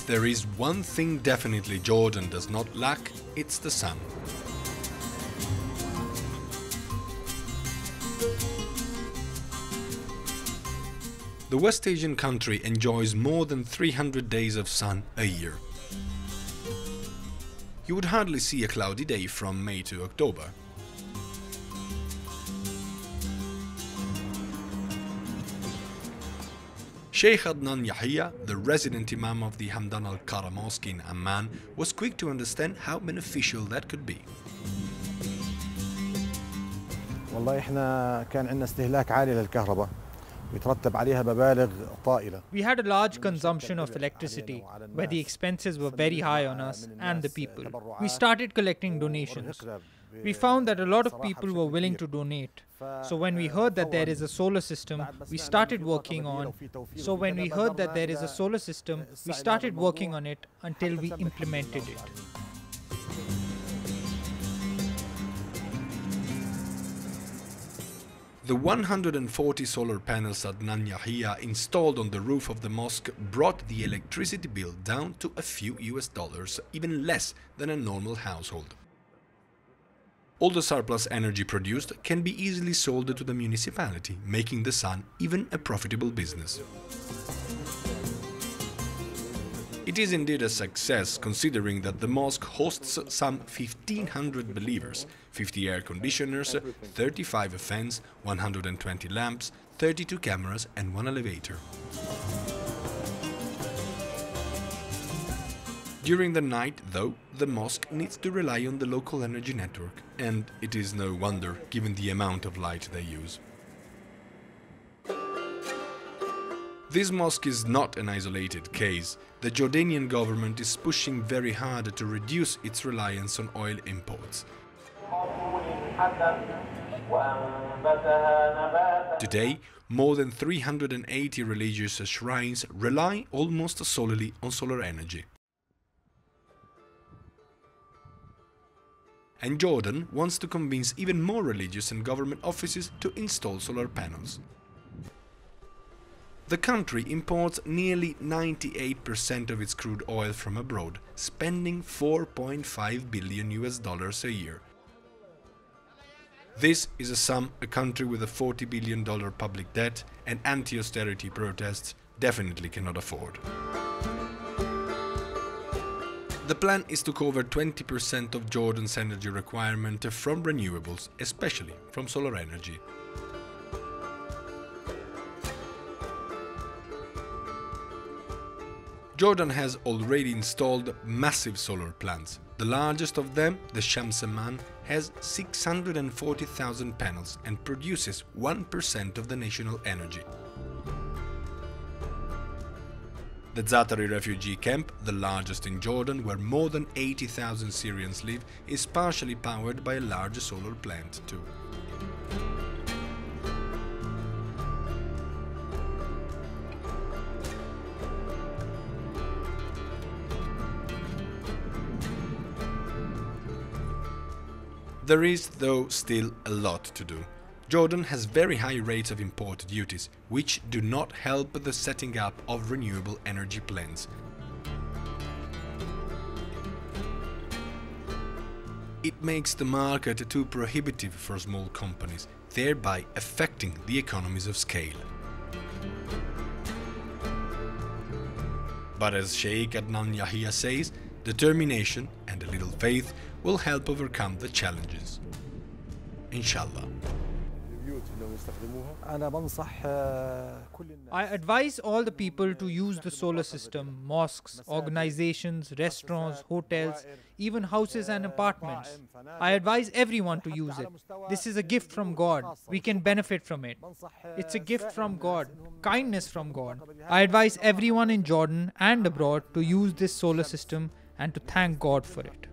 If there is one thing definitely Jordan does not lack, it's the sun. The West Asian country enjoys more than 300 days of sun a year. You would hardly see a cloudy day from May to October. Sheikh Adnan Yahya, the resident imam of the Hamdan al-Kara mosque in Amman, was quick to understand how beneficial that could be. والله احنا كان عندنا استهلاك عالي للكهرباء ويترتب عليها مبالغ طائلة. We had a large consumption of electricity, where the expenses were very high on us and the people. We started collecting donations. We found that a lot of people were willing to donate. So when we heard that there is a solar system, we started working on it until we implemented it. The 140 solar panels Adnan Yahya installed on the roof of the mosque brought the electricity bill down to a few US dollars, even less than a normal household. All the surplus energy produced can be easily sold to the municipality, making the sun even a profitable business. It is indeed a success, considering that the mosque hosts some 1,500 believers, 50 air conditioners, 35 fans, 120 lamps, 32 cameras and 1 elevator. During the night, though, the mosque needs to rely on the local energy network, and it is no wonder given the amount of light they use. This mosque is not an isolated case. The Jordanian government is pushing very hard to reduce its reliance on oil imports. Today, more than 380 religious shrines rely almost solely on solar energy. And Jordan wants to convince even more religious and government offices to install solar panels. The country imports nearly 98% of its crude oil from abroad, spending $4.5 billion a year. This is a sum a country with a $40 billion public debt and anti-austerity protests definitely cannot afford. The plan is to cover 20% of Jordan's energy requirement from renewables, especially from solar energy. Jordan has already installed massive solar plants. The largest of them, the Shamsaman, has 640,000 panels and produces 1% of the national energy. The Zatari refugee camp, the largest in Jordan, where more than 80,000 Syrians live, is partially powered by a large solar plant too. There is, though, still a lot to do. Jordan has very high rates of import duties, which do not help the setting up of renewable energy plants. It makes the market too prohibitive for small companies, thereby affecting the economies of scale. But as Sheikh Adnan Yahya says, determination and a little faith will help overcome the challenges. Inshallah. I advise all the people to use the solar system, mosques, organizations, restaurants, hotels, even houses and apartments. I advise everyone to use it. This is a gift from God. We can benefit from it. It's a gift from God, kindness from God. I advise everyone in Jordan and abroad to use this solar system and to thank God for it.